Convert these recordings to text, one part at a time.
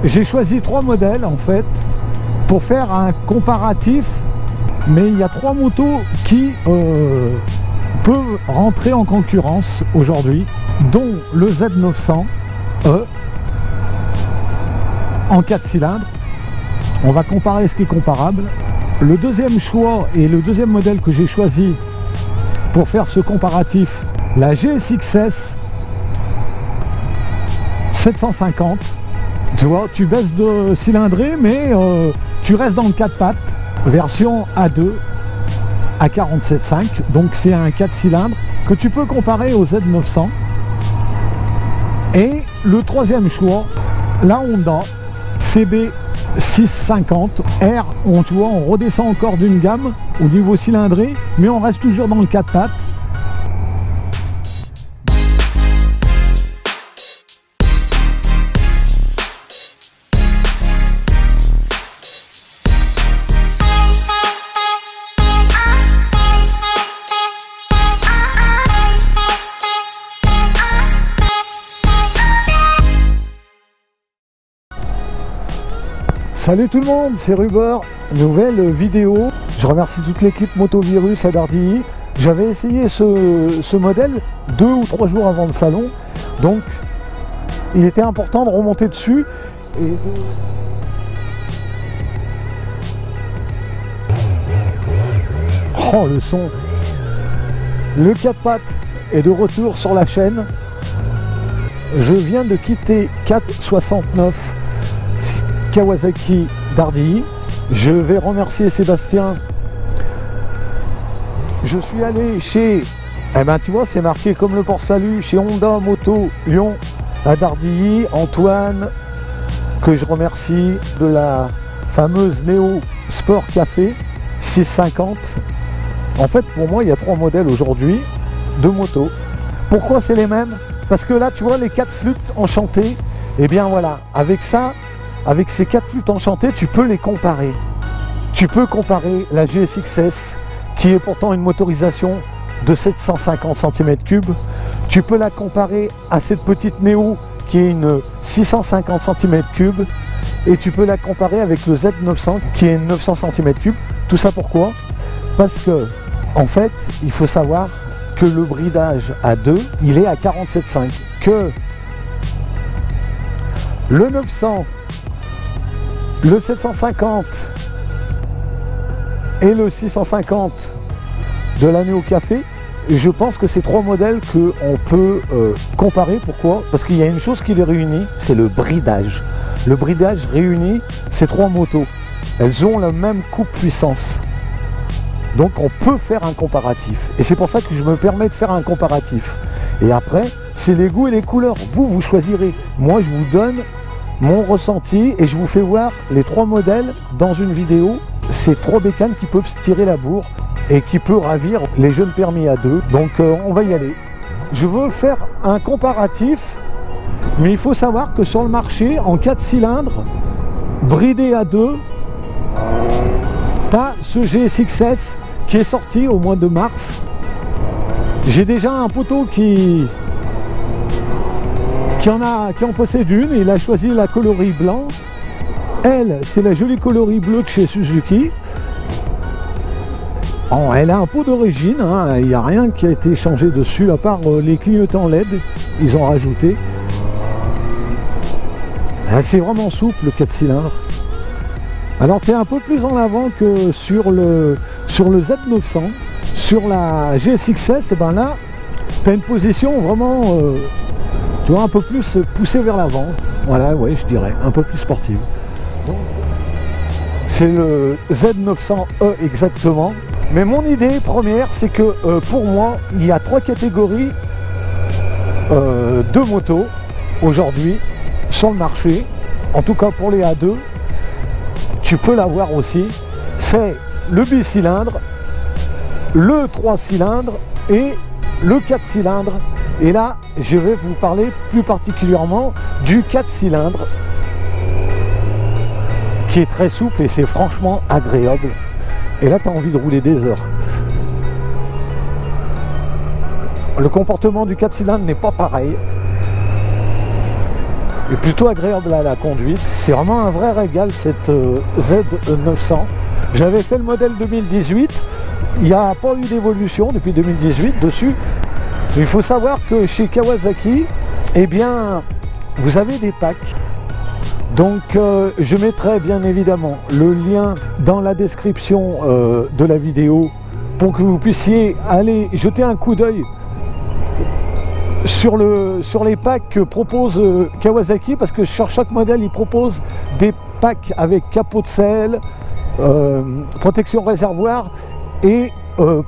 J'ai choisi 3 modèles en fait pour faire un comparatif, mais il y a 3 motos qui peuvent rentrer en concurrence aujourd'hui, dont le Z900E en 4 cylindres. On va comparer ce qui est comparable. Le deuxième choix et le deuxième modèle que j'ai choisi pour faire ce comparatif, la GSX-S 750. Tu vois, tu baisses de cylindrée, mais tu restes dans le 4 pattes, version A2 à 47,5. Donc c'est un 4 cylindres que tu peux comparer au Z900. Et le troisième choix, la Honda CB 650 R. Tu vois, on redescend encore d'une gamme au niveau cylindrée, mais on reste toujours dans le 4 pattes. Salut tout le monde, c'est Ruber, nouvelle vidéo. Je remercie toute l'équipe Motovirus à Dardilly. J'avais essayé ce modèle 2 ou 3 jours avant le salon, donc il était important de remonter dessus et Oh, le son. Le 4 pattes est de retour sur la chaîne. Je viens de quitter 469 Kawasaki Dardilly. Je vais remercier Sébastien. Je suis allé chez, tu vois, c'est marqué comme le port-salut, chez Honda Moto Lyon à Dardilly. Antoine, que je remercie, de la fameuse Néo Sport Café 650. En fait, pour moi, il y a 3 modèles aujourd'hui de motos. Pourquoi c'est les mêmes? Parce que là, tu vois, les 4 flûtes enchantées, et bien voilà, avec ça, avec ces 4 flûtes enchantées, tu peux les comparer. Tu peux comparer la GSX-S, qui est pourtant une motorisation de 750 cm3. Tu peux la comparer à cette petite Néo, qui est une 650 cm3. Et tu peux la comparer avec le Z900, qui est une 900 cm3. Tout ça pourquoi? Parce que, en fait, il faut savoir que le bridage à 2, il est à 47,5. Que le 900, le 750 et le 650 de la Néo Café, je pense que c'est 3 modèles qu'on peut comparer. Pourquoi? Parce qu'il y a une chose qui les réunit, c'est le bridage. Le bridage réunit ces 3 motos. Elles ont la même coupe puissance. Donc on peut faire un comparatif. Et c'est pour ça que je me permets de faire un comparatif. Et après, c'est les goûts et les couleurs. Vous choisirez. Moi, je vous donne mon ressenti et je vous fais voir les 3 modèles dans une vidéo. C'est 3 bécanes qui peuvent se tirer la bourre et qui peut ravir les jeunes permis à 2. Donc on va y aller. Je veux faire un comparatif, mais il faut savoir que sur le marché, en 4 cylindres, bridé à 2, tu as ce GSX-S qui est sorti au mois de mars. J'ai déjà un poteau qui en possède une. Il a choisi la coloris blanc. Elle, c'est la jolie coloris bleue de chez Suzuki. Oh, elle a un pot d'origine, hein. Il n'y a rien qui a été changé dessus, à part les clignotants LED, ils ont rajouté. C'est vraiment souple le 4 cylindres. Alors tu es un peu plus en avant que sur le Z900. Sur la GSX-S, et ben là, tu as une position vraiment, tu vois, un peu plus poussée vers l'avant. Voilà, ouais, je dirais, un peu plus sportive. C'est le Z900E exactement. Mais mon idée première, c'est que pour moi, il y a 3 catégories de motos aujourd'hui sur le marché. En tout cas pour les A2, tu peux l'avoir aussi. C'est le bicylindre, le 3 cylindres et le 4 cylindres. Et là, je vais vous parler plus particulièrement du 4 cylindres, qui est très souple et c'est franchement agréable. Et là, tu as envie de rouler des heures. Le comportement du 4 cylindres n'est pas pareil. est plutôt agréable à la conduite. C'est vraiment un vrai régal cette Z900. J'avais fait le modèle 2018, il n'y a pas eu d'évolution depuis 2018 dessus. Il faut savoir que chez Kawasaki, eh bien, vous avez des packs. Donc je mettrai bien évidemment le lien dans la description de la vidéo pour que vous puissiez aller jeter un coup d'œil sur les packs que propose Kawasaki, parce que sur chaque modèle il propose des packs avec capot de selle, protection réservoir et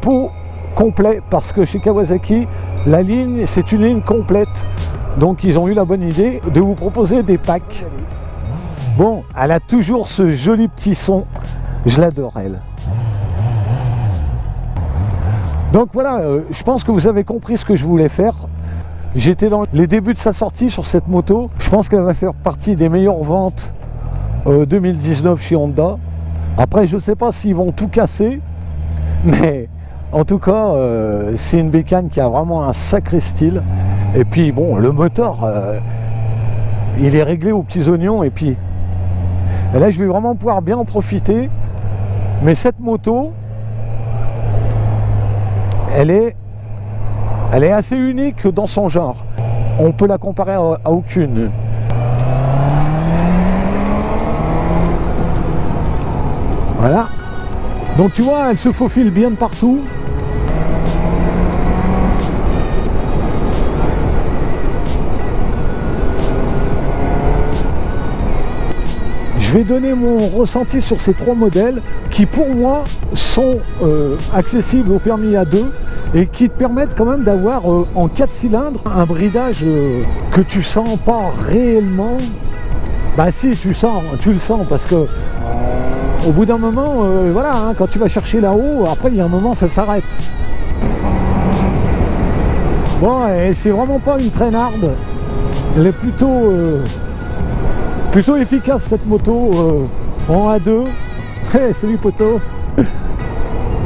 pot complet, parce que chez Kawasaki la ligne c'est une ligne complète, donc ils ont eu la bonne idée de vous proposer des packs. Bon, elle a toujours ce joli petit son, je l'adore elle. Donc voilà, je pense que vous avez compris ce que je voulais faire. J'étais dans les débuts de sa sortie sur cette moto. Je pense qu'elle va faire partie des meilleures ventes 2019 chez Honda. Après, je ne sais pas s'ils vont tout casser, mais en tout cas, c'est une bécane qui a vraiment un sacré style. Et puis bon, le moteur, il est réglé aux petits oignons. Et puis là, je vais vraiment pouvoir bien en profiter. Mais cette moto, elle est assez unique dans son genre. On peut la comparer à aucune. Voilà. Donc tu vois, elle se faufile bien de partout. Je vais donner mon ressenti sur ces trois modèles qui pour moi sont accessibles au permis A2 et qui te permettent quand même d'avoir en 4 cylindres un bridage que tu sens pas réellement. Bah si, tu le sens parce que au bout d'un moment, voilà, hein, quand tu vas chercher là-haut, après il y a un moment ça s'arrête. Bon, et c'est vraiment pas une traînarde, elle est plutôt efficace cette moto en A2. Hey, salut poto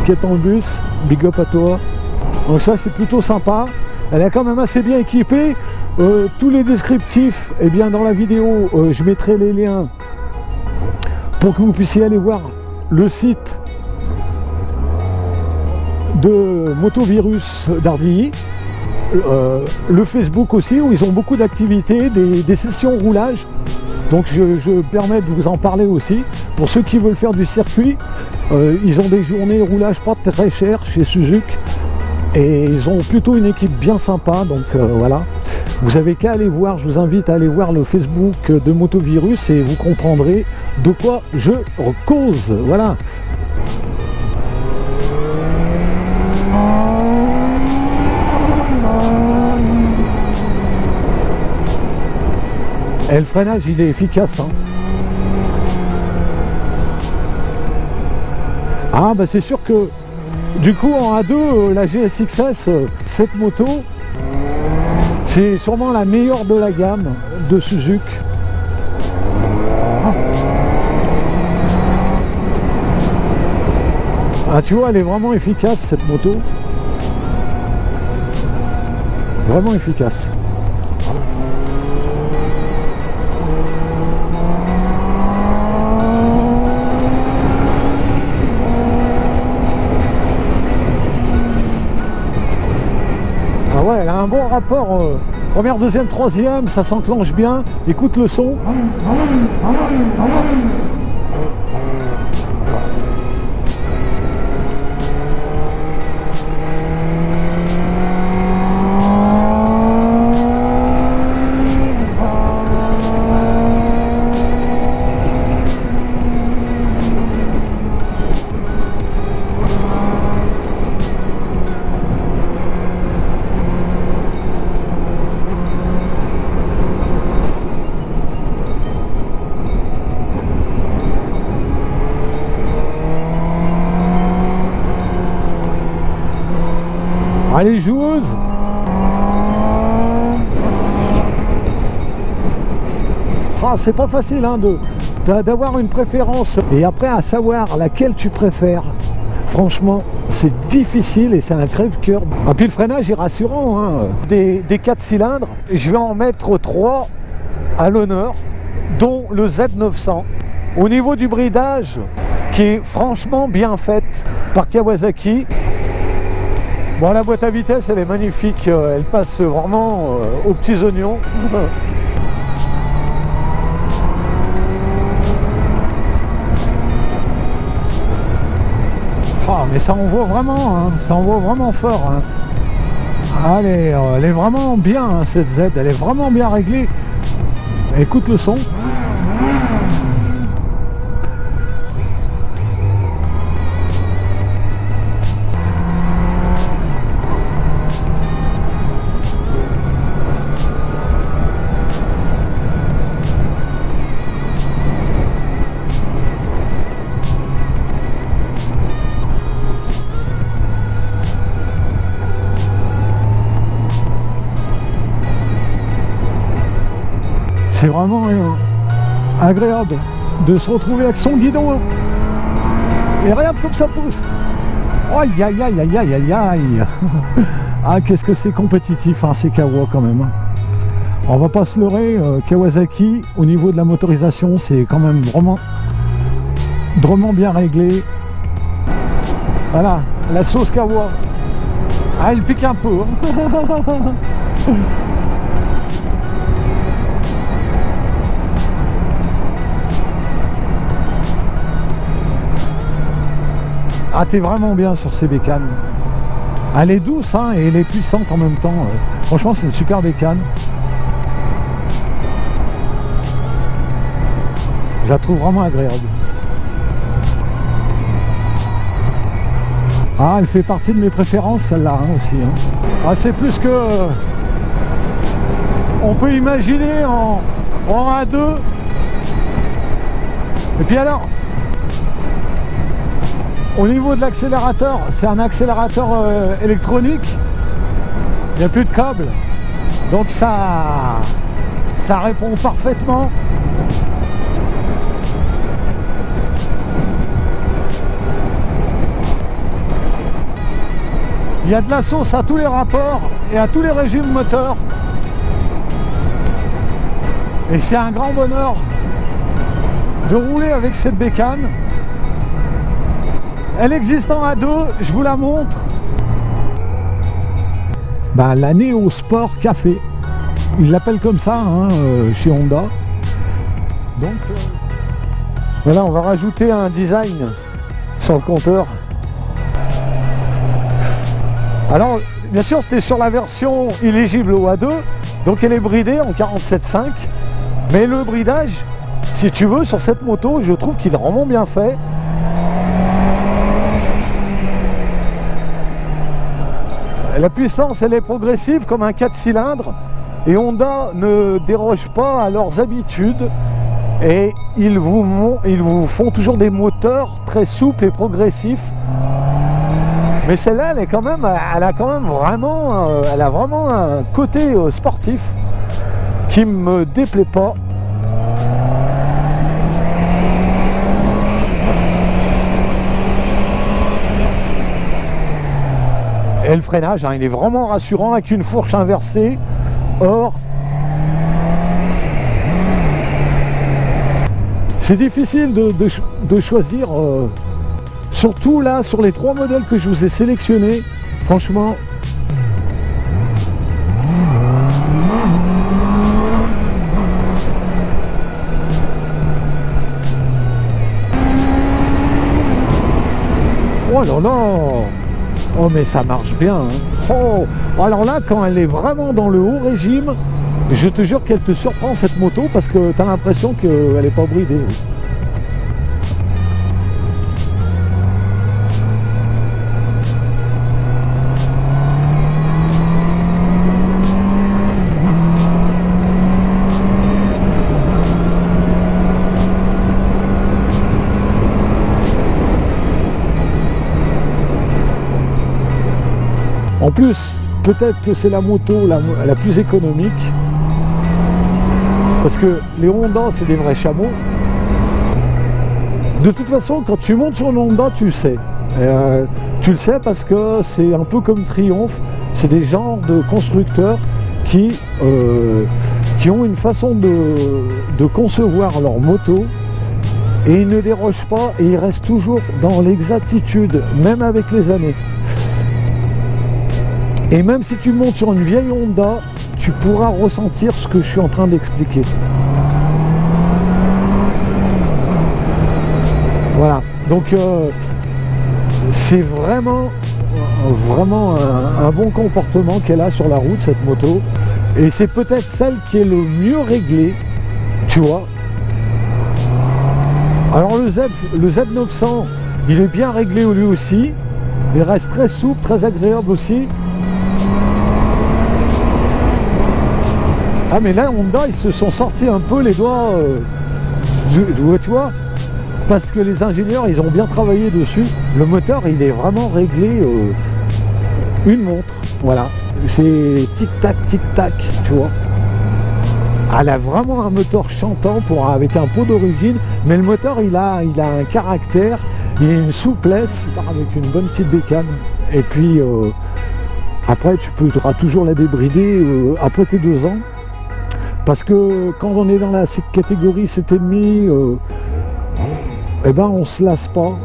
qui est en bus, big up à toi. Donc ça c'est plutôt sympa, elle est quand même assez bien équipée. Tous les descriptifs, eh bien dans la vidéo je mettrai les liens pour que vous puissiez aller voir le site de Motovirus d'Ardilly, le Facebook aussi où ils ont beaucoup d'activités, des sessions roulage. Donc je me permets de vous en parler aussi. Pour ceux qui veulent faire du circuit, ils ont des journées roulage pas très chères chez Suzuki. Et ils ont plutôt une équipe bien sympa, donc voilà. Vous avez qu'à aller voir, je vous invite à aller voir le Facebook de Motovirus et vous comprendrez de quoi je cause. Voilà. Et le freinage, il est efficace. Hein. Ah, bah c'est sûr que du coup, en A2, la GSX-S, cette moto, c'est sûrement la meilleure de la gamme de Suzuki. Ah, tu vois, elle est vraiment efficace cette moto. Vraiment efficace. Ah ouais, elle a un bon rapport. Première, deuxième, troisième, ça s'enclenche bien. Écoute le son. Allez, joueuse. Ah, c'est pas facile hein, d'avoir une préférence et après à savoir laquelle tu préfères. Franchement, c'est difficile et c'est un crève-cœur. Et puis le freinage est rassurant. Hein. Des 4 cylindres, je vais en mettre 3 à l'honneur, dont le Z900. Au niveau du bridage, qui est franchement bien faite par Kawasaki. Bon, la boîte à vitesse, elle est magnifique, elle passe vraiment aux petits oignons. Ah, mais ça envoie vraiment, hein, ça envoie vraiment fort. Hein. Allez, elle est vraiment bien, hein, cette Z, elle est vraiment bien réglée. Écoute le son. C'est vraiment agréable de se retrouver avec son guidon. Hein. Et regarde comme ça pousse. Aïe aïe aïe aïe aïe aïe aïe. Ah, qu'est-ce que c'est compétitif, hein, ces Kawa quand même. Hein. On va pas se leurrer, Kawasaki au niveau de la motorisation, c'est quand même vraiment drôlement bien réglé. Voilà, la sauce Kawa. Ah, elle pique un peu. Hein. Ah, t'es vraiment bien sur ces bécanes. Elle est douce, hein, et elle est puissante en même temps. Franchement, c'est une super bécane. Je la trouve vraiment agréable. Ah, elle fait partie de mes préférences, celle-là, hein, aussi. Hein. Ah, c'est plus que... on peut imaginer en A2. Et puis alors... au niveau de l'accélérateur, c'est un accélérateur électronique. Il n'y a plus de câble. Donc ça répond parfaitement. Il y a de la sauce à tous les rapports et à tous les régimes moteurs. Et c'est un grand bonheur de rouler avec cette bécane. Elle existe en A2, je vous la montre. Bah, la Neo Sport Café. Ils l'appellent comme ça, hein, chez Honda. Donc voilà, on va rajouter un design sur le compteur. Alors, bien sûr, c'était sur la version éligible au A2, donc elle est bridée en 47.5. Mais le bridage, si tu veux, sur cette moto, je trouve qu'il est vraiment bien fait. La puissance, elle est progressive comme un 4 cylindres et Honda ne déroge pas à leurs habitudes et ils vous font toujours des moteurs très souples et progressifs. Mais celle-là, elle a vraiment un côté sportif qui me déplaît pas. Et le freinage, hein, il est vraiment rassurant avec une fourche inversée. Or, c'est difficile de choisir, surtout là, sur les 3 modèles que je vous ai sélectionnés. Franchement, oh là là. Oh, mais ça marche bien, hein. Oh, alors là, quand elle est vraiment dans le haut régime, je te jure qu'elle te surprend cette moto parce que tu as l'impression qu'elle n'est pas bridée. En plus, peut-être que c'est la moto la plus économique. Parce que les Honda, c'est des vrais chameaux. De toute façon, quand tu montes sur une Honda, tu le sais. Tu le sais parce que c'est un peu comme Triumph. C'est des genres de constructeurs qui qui ont une façon de concevoir leur moto, et ils ne dérogent pas et ils restent toujours dans l'exactitude, même avec les années. Et même si tu montes sur une vieille Honda, tu pourras ressentir ce que je suis en train d'expliquer. Voilà, donc c'est vraiment un bon comportement qu'elle a sur la route, cette moto. Et c'est peut-être celle qui est le mieux réglée, tu vois. Alors le Z900, il est bien réglé lui aussi. Il reste très souple, très agréable aussi. Ah mais là Honda, ils se sont sortis un peu les doigts, tu vois, parce que les ingénieurs, ils ont bien travaillé dessus. Le moteur, il est vraiment réglé une montre, voilà. C'est tic-tac, tic-tac, tu vois. Elle a vraiment un moteur chantant avec un pot d'origine, mais le moteur, il a un caractère, il a une souplesse, avec une bonne petite bécane. Et puis, après, tu pourras toujours la débrider après tes 2 ans. Parce que quand on est dans la catégorie 7,5, eh ben on se lasse pas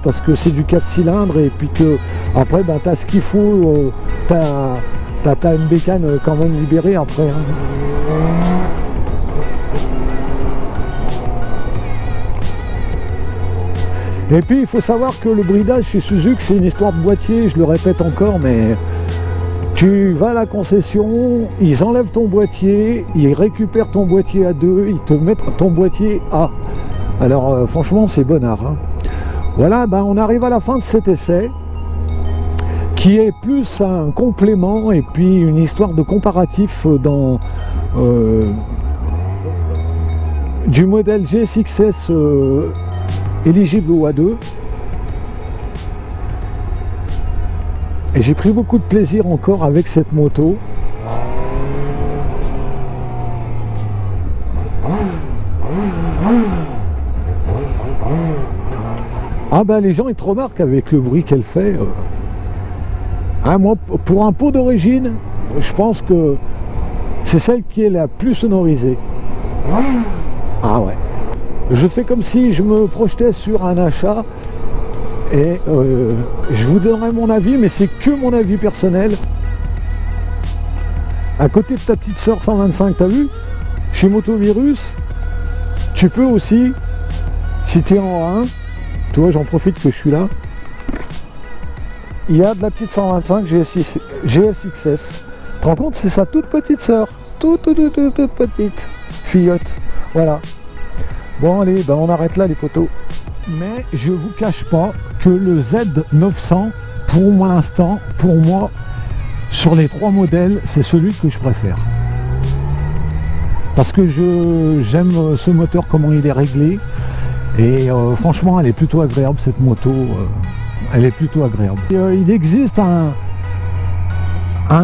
parce que c'est du 4 cylindres et puis que après ben, tu as ce qu'il faut, t'as une bécane quand même libérée après. Hein. Et puis il faut savoir que le bridage chez Suzuki, c'est une histoire de boîtier, je le répète encore, mais tu vas à la concession, ils enlèvent ton boîtier, ils récupèrent ton boîtier à 2, ils te mettent ton boîtier A. Alors franchement c'est bonnard. Hein. Voilà, ben, on arrive à la fin de cet essai qui est plus un complément et puis une histoire de comparatif dans du modèle GSX-S éligible au A2. Et j'ai pris beaucoup de plaisir encore avec cette moto. Ah ben les gens ils te remarquent avec le bruit qu'elle fait. Ah, moi pour un pot d'origine, je pense que c'est celle qui est la plus sonorisée. Ah ouais. Je fais comme si je me projetais sur un achat et je vous donnerai mon avis, mais c'est que mon avis personnel. À côté de ta petite sœur 125, t'as vu, chez Motovirus, tu peux aussi, si tu es en 1, tu vois, j'en profite que je suis là, il y a de la petite 125 GSX-S. Tu te rends compte, c'est sa toute petite sœur, toute petite fillotte, voilà. Bon allez, ben on arrête là les potos. Mais je vous cache pas que le Z900, pour l'instant, pour moi, sur les 3 modèles, c'est celui que je préfère. Parce que j'aime ce moteur, comment il est réglé. Et franchement, elle est plutôt agréable cette moto. Elle est plutôt agréable. Il existe un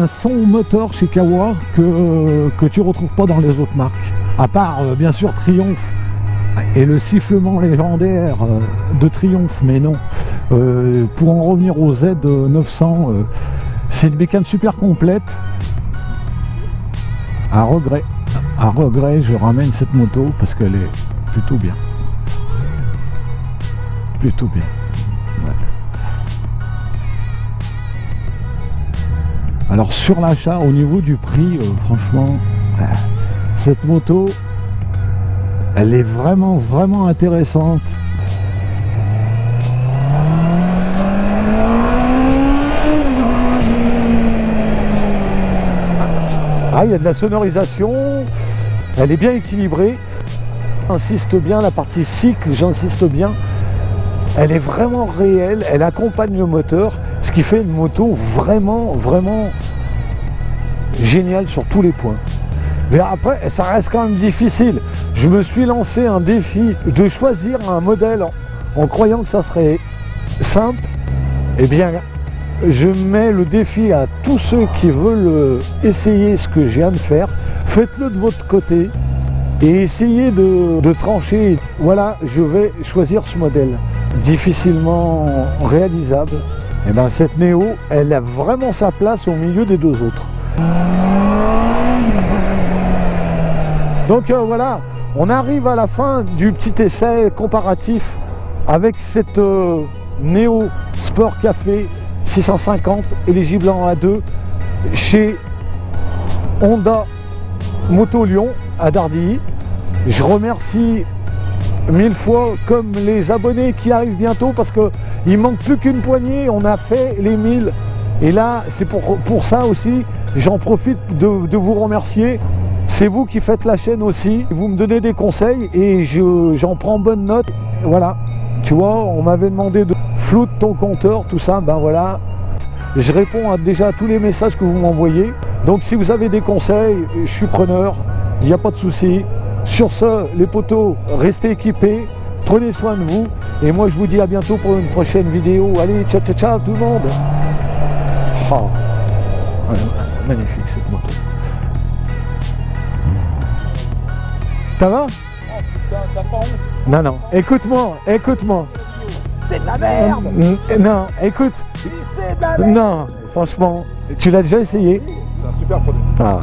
son moteur chez Kawa que tu ne retrouves pas dans les autres marques. À part, bien sûr, Triumph. Et le sifflement légendaire de Triumph, mais non. Pour en revenir au Z900, c'est une bécane super complète. À regret, je ramène cette moto parce qu'elle est plutôt bien. Plutôt bien. Ouais. Alors sur l'achat, au niveau du prix, franchement, cette moto, elle est vraiment intéressante. Ah, il y a de la sonorisation, elle est bien équilibrée. J'insiste bien, la partie cycle, j'insiste bien. Elle est vraiment réelle, elle accompagne le moteur, ce qui fait une moto vraiment géniale sur tous les points. Mais après, ça reste quand même difficile. Je me suis lancé un défi de choisir un modèle en croyant que ça serait simple. Eh bien, je mets le défi à tous ceux qui veulent essayer ce que je viens de faire. Faites-le de votre côté et essayez de trancher. Voilà, je vais choisir ce modèle. Difficilement réalisable. Et bien, cette Néo, elle a vraiment sa place au milieu des 2 autres. Donc voilà, on arrive à la fin du petit essai comparatif avec cette Néo Sport Café 650 éligible en A2 chez Honda Moto Lyon à Dardilly. Je remercie 1000 fois comme les abonnés qui arrivent bientôt parce qu'il manque plus qu'une poignée, on a fait les 1000 et là c'est pour ça aussi, j'en profite de vous remercier. C'est vous qui faites la chaîne aussi, vous me donnez des conseils et j'en prends bonne note. Voilà, tu vois, on m'avait demandé de floute ton compteur, tout ça, ben voilà. Je réponds déjà à tous les messages que vous m'envoyez. Donc si vous avez des conseils, je suis preneur, il n'y a pas de souci. Sur ce, les potos, restez équipés, prenez soin de vous. Et moi je vous dis à bientôt pour une prochaine vidéo. Allez, ciao ciao ciao tout le monde. Oh. Magnifique cette moto. Ça va? Oh putain, t'as pas honte? Non, non, écoute-moi, écoute-moi. C'est de la merde! Non, écoute. C'est de la merde! Non, franchement, tu l'as déjà essayé? C'est un super produit. Ah.